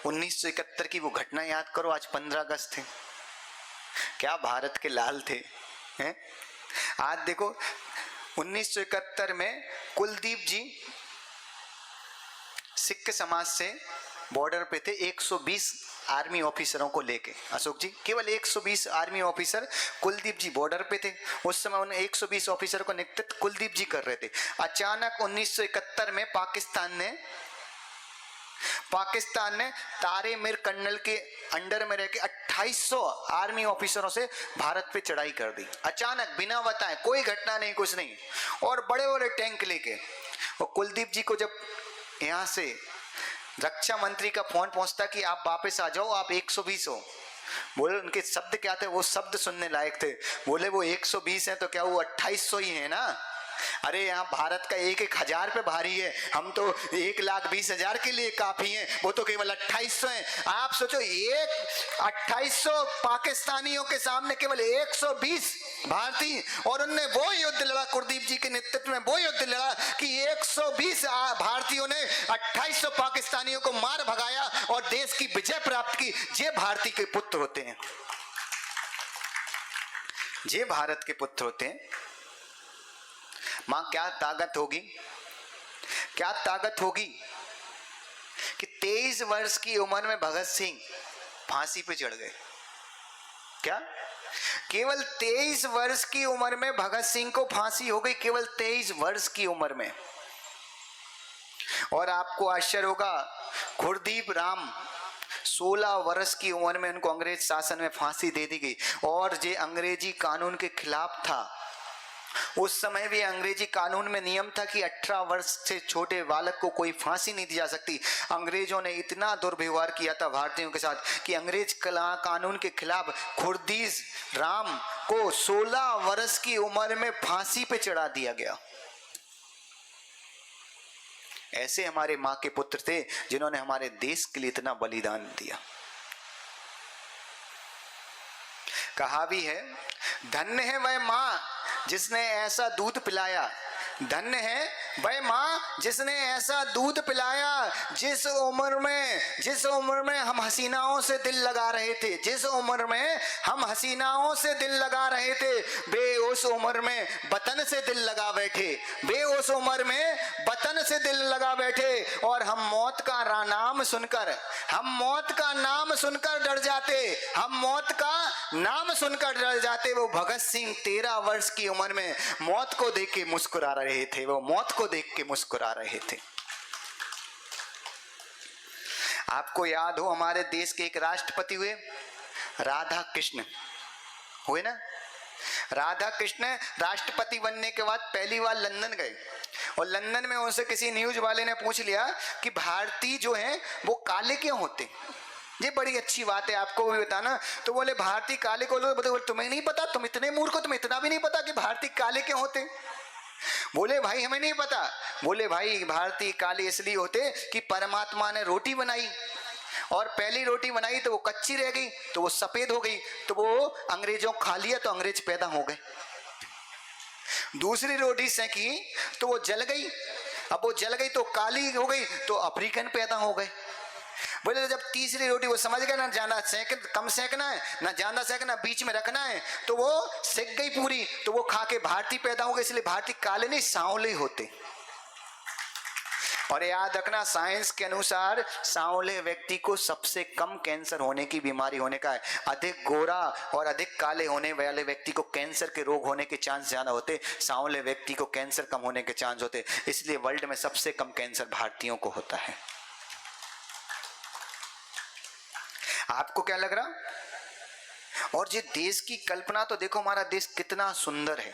1971 की वो घटना याद करो, आज 15 अगस्त है, क्या भारत के लाल थे हैं? आज देखो 1971 में कुलदीप जी सिख समाज से बॉर्डर पे थे 120 आर्मी ऑफिसरों को लेके। अशोक जी, केवल 120 आर्मी ऑफिसर, कुलदीप जी बॉर्डर पे थे। उस समय उन्हें 120 ऑफिसर को नेतृत्व कुलदीप जी कर रहे थे। अचानक 1971 में पाकिस्तान ने तारे मीर कर्नल के अंडर में रह के 2800 आर्मी ऑफिसरों से भारत पे चढ़ाई कर दी अचानक, बिना बताए, कोई घटना नहीं, कुछ नहीं, और बड़े बड़े टैंक लेके। और कुलदीप जी को जब यहां से रक्षा मंत्री का फोन पहुंचता कि आप वापस आ जाओ, आप 120 हो, बोले उनके शब्द क्या थे, वो शब्द सुनने लायक थे। बोले वो 120 है तो क्या वो 2800 ही है ना? अरे यहाँ भारत का 1,000 पे भारी है, हम तो 1,20,000 के लिए काफी हैं, वो तो केवल 2800 हैं। आप सोचो, 2800 पाकिस्तानियों के सामने केवल 120 भारतीय, और उनने वो युद्ध लड़ा, कुलदीप जी के नेतृत्व में वो युद्ध लड़ा कि 120 भारतीयों ने 2800 पाकिस्तानियों को मार भगाया और देश की विजय प्राप्त की। ये भारतीय के पुत्र होते हैं, ये भारत के पुत्र होते हैं। मां, क्या ताकत होगी, क्या ताकत होगी कि 23 वर्ष की उम्र में भगत सिंह फांसी पे चढ़ गए। क्या केवल 23 वर्ष की उम्र में भगत सिंह को फांसी हो गई, केवल 23 वर्ष की उम्र में। और आपको आश्चर्य होगा, खुरदीप राम 16 वर्ष की उम्र में उनको अंग्रेज शासन में फांसी दे दी गई। और ये अंग्रेजी कानून के खिलाफ था। उस समय भी अंग्रेजी कानून में नियम था कि 18 वर्ष से छोटे बालक को कोई फांसी नहीं दी जा सकती। अंग्रेजों ने इतना दुर्व्यवहार किया था भारतीयों के साथ कि अंग्रेज कानून के खिलाफ खुरदीप राम को 16 वर्ष की उम्र में फांसी पे चढ़ा दिया गया। ऐसे हमारे मां के पुत्र थे जिन्होंने हमारे देश के लिए इतना बलिदान दिया। कहा भी है, धन्य है वह मां जिसने ऐसा दूध पिलाया, धन्य है वह मां जिसने ऐसा दूध पिलाया, जिस उम्र में हम हसीनाओं से दिल लगा रहे थे, जिस उम्र में हम हसीनाओं से दिल लगा रहे थे, वे उस उम्र में वतन से दिल लगा बैठे, वे उस उम्र में वतन से दिल लगा बैठे। और हम मौत का नाम सुनकर डर जाते, हम मौत का नाम सुनकर डर जाते। वो भगत सिंह 13 वर्ष की उम्र में मौत को देख के मुस्कुरा रहे थे, वो मौत को देख के मुस्कुरा रहे थे। आपको याद हो, हमारे देश के एक राष्ट्रपति हुए, राधा कृष्ण हुए ना। राधा कृष्ण राष्ट्रपति बनने के बाद पहली बार लंदन गए, और लंदन में उनसे किसी न्यूज वाले ने पूछ लिया कि भारतीय जो हैं वो काले क्यों होते। ये बड़ी अच्छी बात है, आपको भी बताना। तो बोले भारतीय काले को, बोले तुम्हें नहीं पता, तुम इतने मूर्ख हो, तुम्हें इतना भी नहीं पता कि भारतीय काले क्यों होते। बोले भाई हमें नहीं पता। बोले भाई भारतीय काले इसलिए होते कि परमात्मा ने रोटी बनाई, और पहली रोटी बनाई तो वो कच्ची रह गई, तो वो सफेद हो गई, तो वो अंग्रेजों खा लिया, तो अंग्रेज पैदा हो गए। दूसरी रोटी सेकी तो वो जल गई, अब वो जल गई तो काली हो गई, तो अफ्रीकन पैदा हो गए। बोले तो जब तीसरी रोटी वो समझ गया ना, ज्यादा कम सेकना है, ना ज्यादा सेकना, बीच में रखना है, तो वो सेक गई पूरी, तो वो खा के भारतीय पैदा हो गए। इसलिए भारतीय काले नहीं सांवले होते। और याद रखना, साइंस के अनुसार सांवले व्यक्ति को सबसे कम कैंसर होने की बीमारी होने का है। अधिक गोरा और अधिक काले होने वाले व्यक्ति को कैंसर के रोग होने के चांस ज्यादा होते, सांवले व्यक्ति को कैंसर कम होने के चांस होते। इसलिए वर्ल्ड में सबसे कम कैंसर भारतीयों को होता है। आपको क्या लग रहा? और ये देश की कल्पना तो देखो, हमारा देश कितना सुंदर है।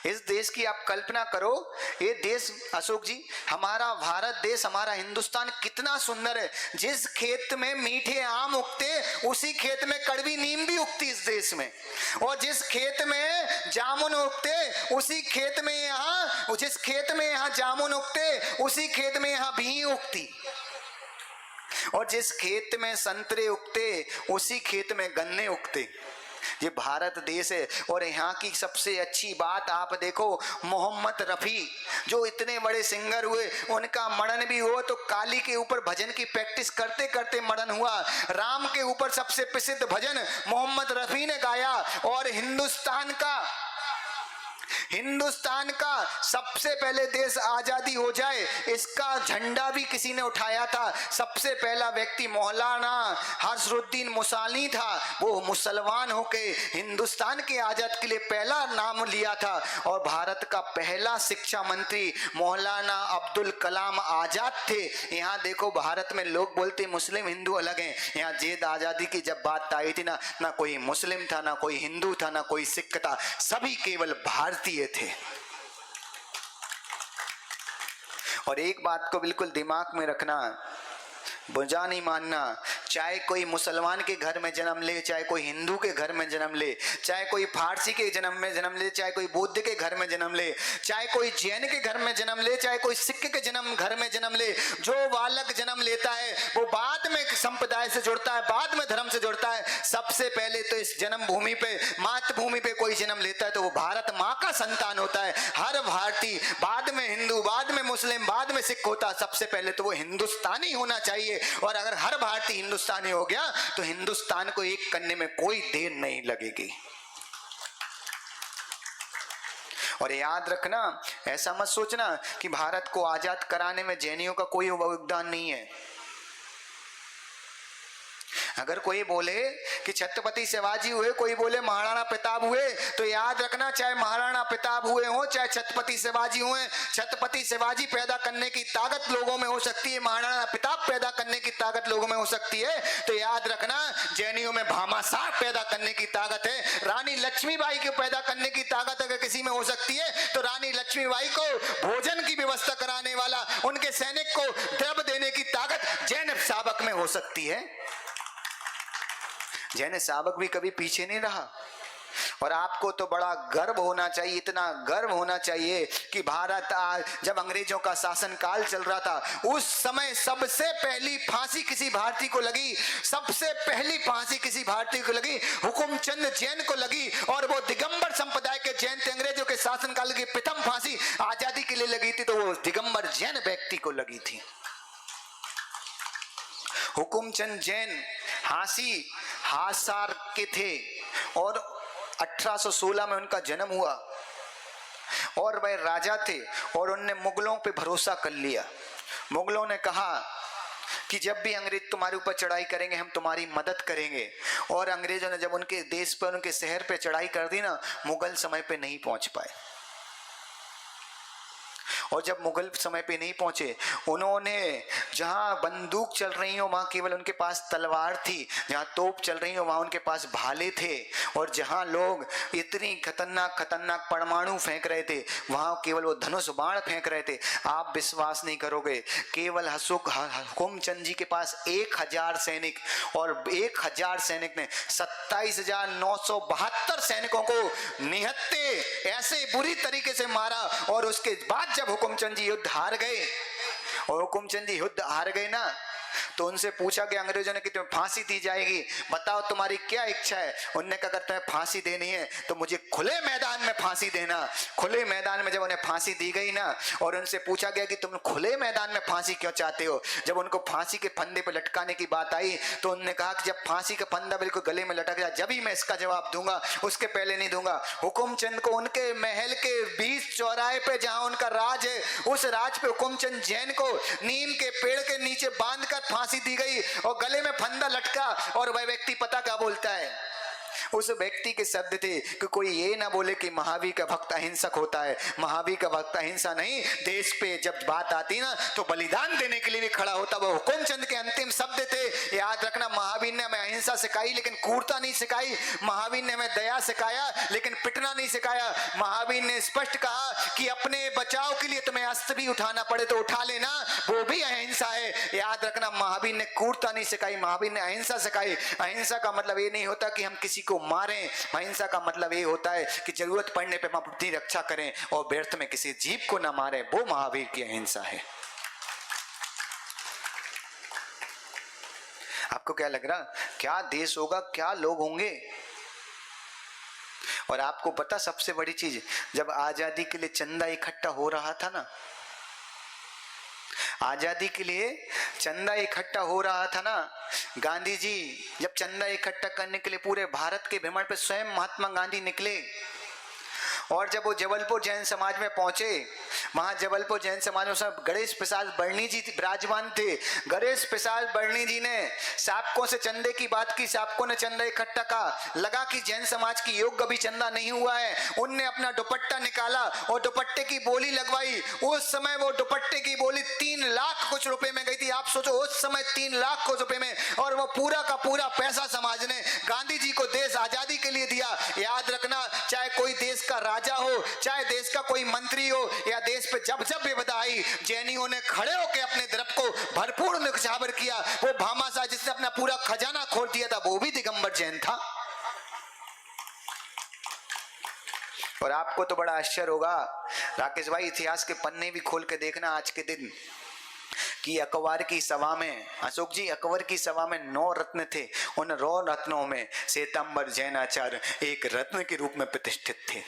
इस देश की आप कल्पना करो, ये देश, अशोक जी, हमारा भारत देश, हमारा हिंदुस्तान कितना सुंदर है। जिस खेत में मीठे आम उगते, उसी खेत में कड़वी नीम भी उगती इस देश में। और जिस खेत में जामुन उगते, उसी खेत में यहाँ, जिस खेत में यहाँ जामुन उगते, उसी खेत में यहाँ भी उगती। और जिस खेत में संतरे उगते, उसी खेत में गन्ने उगते। ये भारत देश है। और यहाँ की सबसे अच्छी बात आप देखो, मोहम्मद रफी जो इतने बड़े सिंगर हुए, उनका मरण भी हुआ तो काली के ऊपर भजन की प्रैक्टिस करते करते मरण हुआ। राम के ऊपर सबसे प्रसिद्ध भजन मोहम्मद रफी ने गाया। और हिंदुस्तान का सबसे पहले देश आजादी हो जाए, इसका झंडा भी किसी ने उठाया था। सबसे पहला व्यक्ति मौलाना हर्षरुद्दीन मुसानी था। वो मुसलमान होके हिंदुस्तान के आजाद के लिए पहला नाम लिया था। और भारत का पहला शिक्षा मंत्री मौलाना अब्दुल कलाम आजाद थे। यहाँ देखो, भारत में लोग बोलते मुस्लिम हिंदू अलग हैं। यहाँ जेद आजादी की जब बात आई थी ना कोई मुस्लिम था, ना कोई हिंदू था, ना कोई सिख था, सभी केवल भारतीय थे। और एक बात को बिल्कुल दिमाग में रखना, बुरा नहीं मानना, चाहे कोई मुसलमान के घर में जन्म ले, चाहे कोई हिंदू के घर में जन्म ले, चाहे कोई फारसी के जन्म में जन्म ले, चाहे कोई बौद्ध के घर में जन्म ले, चाहे कोई जैन के घर में जन्म ले, चाहे कोई सिख के घर में जन्म ले, जो बालक जन्म लेता है वो बाद में संप्रदाय से जुड़ता है, बाद में धर्म से जुड़ता है। सबसे पहले तो इस जन्म भूमि पे, मातृभूमि पे कोई जन्म लेता है तो वो भारत माँ का संतान होता है। हर भारतीय बाद में हिंदू, बाद में मुस्लिम, बाद में सिख होता है। सबसे पहले तो वो हिंदुस्तानी होना चाहिए। और अगर हर भारतीय हिंदुस्तानी हो गया तो हिंदुस्तान को एक करने में कोई देर नहीं लगेगी। और याद रखना, ऐसा मत सोचना कि भारत को आजाद कराने में जैनियों का कोई योगदान नहीं है। अगर कोई बोले कि छत्रपति शिवाजी हुए, कोई बोले महाराणा प्रताप हुए, तो याद रखना, चाहे महाराणा प्रताप हुए हो, चाहे छत्रपति शिवाजी हुए, छत्रपति शिवाजी पैदा करने की ताकत लोगों में हो सकती है, महाराणा प्रताप पैदा करने की ताकत लोगों में हो सकती है। तो याद रखना, जैनियों में भामाशाह पैदा करने की ताकत है। रानी लक्ष्मीबाई को पैदा करने की ताकत अगर किसी में हो सकती है तो रानी लक्ष्मीबाई को भोजन की व्यवस्था कराने वाला, उनके सैनिक को द्रव्य देने की ताकत जैन शावक में हो सकती है। जैन शावक भी कभी पीछे नहीं रहा। और आपको तो बड़ा गर्व होना चाहिए, इतना गर्व होना चाहिए कि भारत आज, जब अंग्रेजों का शासन काल चल रहा था, उस समय सबसे पहली फांसी किसी भारतीय को लगी, सबसे पहली फांसी किसी भारतीय को लगी हुकुमचंद जैन को लगी। और वो दिगंबर संप्रदाय के जैन थे। अंग्रेजों के शासन काल की प्रथम फांसी आजादी के लिए लगी थी तो वो दिगंबर जैन व्यक्ति को लगी थी। हुकुमचंद जैन हासार के थे और 1816 में उनका जन्म हुआ। और वह राजा थे और उनने मुगलों पे भरोसा कर लिया। मुगलों ने कहा कि जब भी अंग्रेज तुम्हारे ऊपर चढ़ाई करेंगे हम तुम्हारी मदद करेंगे। और अंग्रेजों ने जब उनके देश पर, उनके शहर पे चढ़ाई कर दी ना, मुगल समय पे नहीं पहुंच पाए। और जब मुगल समय पे नहीं पहुंचे, उन्होंने जहां बंदूक चल रही हो वहां केवल उनके पास तलवार थी, जहां तोप चल रही हो वहां उनके पास भाले थे, और जहां लोग इतनी खतरनाक खतरनाक परमाणु फेंक रहे थे वहां केवल वो धनुष बाण फेंक रहे थे। आप विश्वास नहीं करोगे, केवल हुकुमचंद जी के पास 1000 सैनिक, और 1000 सैनिक ने 27,972 सैनिकों को निहत्ते ऐसे बुरी तरीके से मारा। और उसके बाद जब हुकुमचंद जी युद्ध हार गए, और हुकुमचंद जी युद्ध हार गए ना, तो उनसे पूछा कि अंग्रेजों ने कि तुम्हें फांसी दी जाएगी, बताओ तुम्हारी क्या इच्छा है। उन्होंने कहा अगर तुम्हें फांसी देनी है तो मुझे खुले मैदान में फांसी देना। खुले मैदान में जब उन्हें फांसी दी गई ना, और उनसे पूछा गया कि तुम खुले मैदान में फांसी क्यों चाहते हो, जब उनको फांसी के फंदे पर लटकाने की बात आई तो उन्होंने कहा कि जब फांसी का फंदा बिल्कुल गले में लटक जाए जब ही मैं इसका जवाब दूंगा, उसके पहले नहीं दूंगा। हुकुमचंद को उनके महल के बीच चौराहे पे जहां उनका राज है, उस राज पे हुकुमचंद जैन को नीम के पेड़ के नीचे बांधकर फांसी दी गई और गले में फंदा लटका। और वह व्यक्ति पता क्या बोलता है, उस व्यक्ति के शब्द थे कि कोई ये ना बोले कि महावीर का भक्त अहिंसक होता है। महावीर का भक्त अहिंसा नहीं, देश पे जब बात आती ना तो बलिदान देने के लिए भी खड़ा होता। वो हुकुमचंद के अंतिम शब्द थे। याद रखना, महावीर ने हमें अहिंसा सिखाई लेकिन क्रूरता नहीं सिखाई। महावीर ने हमें दया सिखाया लेकिन पिटना नहीं सिखाया। महावीर ने स्पष्ट कहा कि अपने बचाव के लिए तुम्हें अस्त्र भी उठाना पड़े तो उठा लेना, वो भी अहिंसा है। याद रखना, महावीर ने क्रूरता नहीं सिखाई, महावीर ने अहिंसा सिखाई। अहिंसा का मतलब ये नहीं होता कि हम किसी को मारें, अहिंसा का मतलब ये होता है कि जरूरत पड़ने पे हम अपनी रक्षा करें और व्यर्थ में किसी जीव को ना मारें। वो महावीर की अहिंसा है। आपको क्या लग रहा, क्या देश होगा, क्या लोग होंगे? और आपको पता सबसे बड़ी चीज, जब आजादी के लिए चंदा इकट्ठा हो रहा था ना, आजादी के लिए चंदा इकट्ठा हो रहा था ना, गांधी जी जब चंदा इकट्ठा करने के लिए पूरे भारत के भ्रमण पे स्वयं महात्मा गांधी निकले, और जब वो जबलपुर जैन समाज में पहुंचे, वहां जबलपुर जैन समाज में सब गणेश प्रसाद बर्णी जी विराजमान थे। गणेश प्रसाद बर्णी जी ने साबकों से चंदे की बात की, साबकों ने चंदा इकट्ठा का, लगा कि जैन समाज की योग्य अभी चंदा नहीं हुआ है। उनने अपना दुपट्टा निकाला और दुपट्टे की बोली लगवाई। उस समय वो दुपट्टे की बोली 3 लाख कुछ रुपए में गई थी। आप सोचो उस समय 3 लाख कुछ रुपए में, और वो पूरा का पूरा पैसा समाज ने गांधी जी को देश आजादी के लिए दिया। याद रखना, चाहे कोई देश का राजा हो, चाहे देश का कोई मंत्री हो, या देश पे जब जब विपदा आई, जैनियों ने खड़े होकर अपने द्रव को भरपूर निछावर किया। वो भामाशाह जिसने अपना पूरा खजाना खोल दिया था, वो भी दिगंबर जैन था। और आपको तो बड़ा आश्चर्य होगा राकेश भाई, इतिहास के पन्ने भी खोल के देखना आज के दिन, कि अकबर की सभा में, अशोक जी अकबर की सभा में 9 रत्न थे। उन 9 रत्नों में श्वेतांबर जैनाचार्य एक रत्न के रूप में प्रतिष्ठित थे।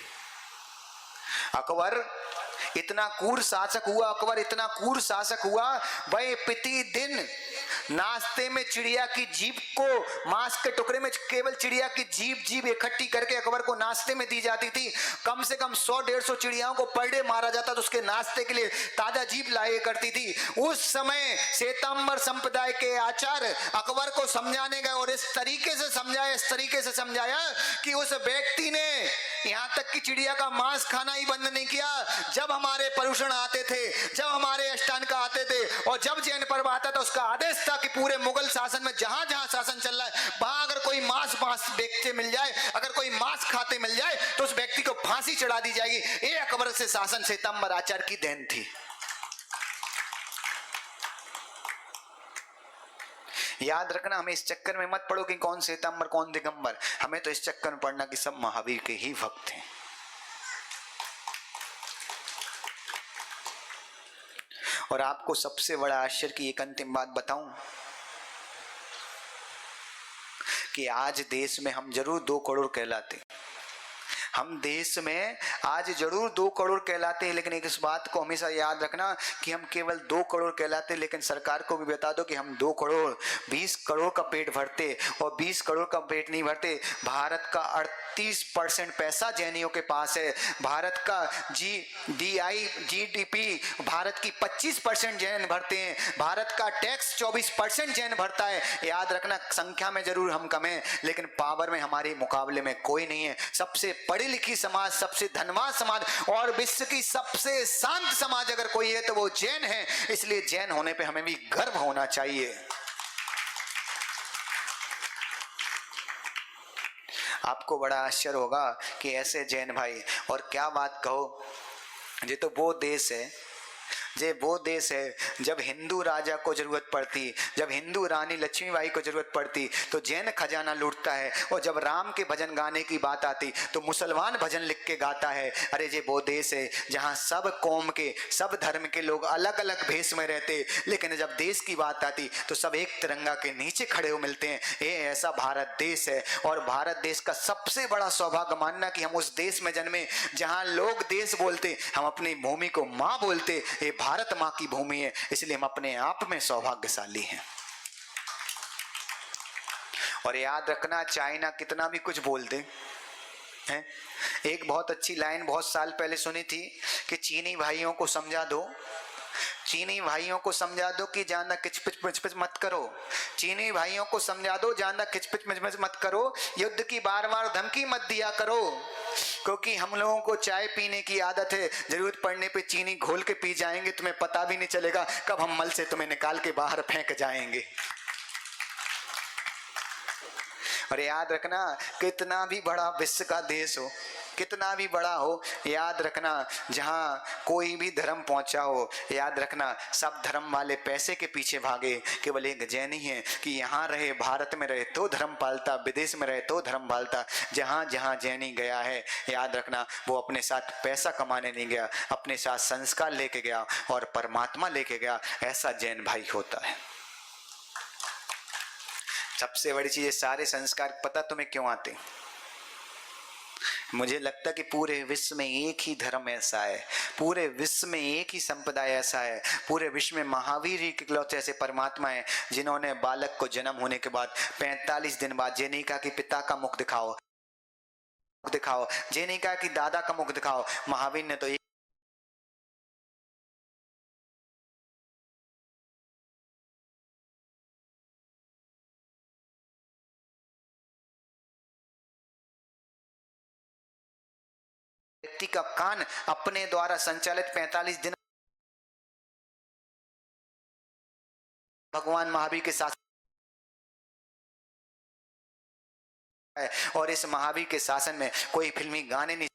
अकबर इतना क्रूर शासक हुआ, अकबर इतना क्रूर शासक हुआ, वह प्रतिदिन नाश्ते में चिड़िया की जीभ को, मांस के टुकड़े में केवल चिड़िया की जीभ इकट्ठी करके अकबर को नाश्ते में दी जाती थी। कम से कम 100-150 चिड़ियाओं को पर डे मारा जाता तो उसके नाश्ते के लिए ताजा जीभ लाया करती थी। उस समय श्वेतांबर संप्रदाय के आचार्य अकबर को समझाने गए, और इस तरीके से समझाया कि उस व्यक्ति ने यहां तक कि चिड़िया का मांस खाना ही बंद नहीं किया। जब हमारे परुषण आते थे, जब हमारे अष्टांग आते थे, और जब जैन पर्व आता था, उसका आदेश था कि पूरे मुगल शासन में जहां जहां शासन चल रहा है, वहां अगर कोई मांस बेचते मिल जाए, अगर कोई मांस खाते मिल जाए, तो उस व्यक्ति को फांसी चढ़ा दी जाएगी। ये अकबर से शासन श्वेतांबर आचार्य की देन थी। याद रखना, हमें इस चक्कर में मत पड़ो कि कौन श्वेतांबर कौन दिगंबर, हमें तो इस चक्कर में पढ़ना कि सब महावीर के ही भक्त हैं। और आपको सबसे बड़ा आश्चर्य की एक अंतिम बात बताऊं, कि आज देश में हम जरूर 2 करोड़ कहलाते, हम देश में आज जरूर 2 करोड़ कहलाते हैं, लेकिन एक इस बात को हमेशा याद रखना कि हम केवल 2 करोड़ कहलाते, लेकिन सरकार को भी बता दो कि हम 2 करोड़ 20 करोड़ का पेट भरते, और 20 करोड़ का पेट नहीं भरते। भारत का 38% पैसा जैनियों के पास है। भारत का जीडीपी भारत की 25% जैन भरते हैं। भारत का टैक्स 24% जैन भरता है। याद रखना, संख्या में जरूर हम कम हैं, लेकिन पावर में हमारे मुकाबले में कोई नहीं है। सबसे पढ़ी लिखी समाज, सबसे धनवान समाज, और विश्व की सबसे शांत समाज अगर कोई है तो वो जैन है। इसलिए जैन होने पे हमें भी गर्व होना चाहिए। आपको बड़ा आश्चर्य होगा कि ऐसे जैन भाई, और क्या बात कहो, ये तो वो देश है, ये वो देश है जब हिंदू राजा को जरूरत पड़ती, जब हिंदू रानी लक्ष्मीबाई को जरूरत पड़ती तो जैन खजाना लूटता है, और जब राम के भजन गाने की बात आती तो मुसलमान भजन लिख के गाता है। अरे ये वो देश है जहां सब कौम के, सब धर्म के लोग अलग अलग भेष में रहते, लेकिन जब देश की बात आती तो सब एक तिरंगा के नीचे खड़े हो मिलते हैं। ये ऐसा भारत देश है, और भारत देश का सबसे बड़ा सौभाग्य मानना कि हम उस देश में जन्मे जहां लोग देश बोलते, हम अपनी भूमि को मां बोलते। ये भारत मां की भूमि है, इसलिए हम अपने आप में सौभाग्यशाली हैं। और याद रखना, चाइना कितना भी कुछ बोल दे, है? एक बहुत अच्छी लाइन बहुत साल पहले सुनी थी कि चीनी भाइयों को समझा दो, चीनी भाइयों को समझा दो कि ज्यादा किचपिच मिचपिच मत करो, चीनी भाइयों को समझा दो ज्यादा किचपिच मिचपिच मत करो, युद्ध की बार बार धमकी मत दिया करो, क्योंकि हम लोगों को चाय पीने की आदत है, जरूरत पड़ने पे चीनी घोल के पी जाएंगे, तुम्हें पता भी नहीं चलेगा कब हम मल से तुम्हें निकाल के बाहर फेंक जाएंगे। और याद रखना, कितना भी बड़ा विश्व का देश हो, कितना भी बड़ा हो, याद रखना जहां कोई भी धर्म पहुंचा हो, याद रखना सब धर्म वाले पैसे के पीछे भागे, केवल एक जैन ही है कि यहाँ रहे, भारत में रहे तो धर्म पालता, विदेश में रहे तो धर्म पालता। जहां जहां जैनी गया है, याद रखना वो अपने साथ पैसा कमाने नहीं गया, अपने साथ संस्कार लेके गया और परमात्मा लेके गया। ऐसा जैन भाई होता है। सबसे बड़ी चीज, सारे संस्कार पता तुम्हें क्यों आते? मुझे लगता है कि पूरे विश्व में एक ही धर्म ऐसा है, पूरे विश्व में एक ही संप्रदाय ऐसा है, पूरे विश्व में महावीर ही इकलौते ऐसे परमात्मा है जिन्होंने बालक को जन्म होने के बाद 45 दिन बाद ये नहीं कहा कि पिता का मुख दिखाओ, ये नहीं कहा कि दादा का मुख दिखाओ। महावीर ने तो व्यक्ति का कान अपने द्वारा संचालित 45 दिन भगवान महावीर के साथ है, और इस महावीर के शासन में कोई फिल्मी गाने नहीं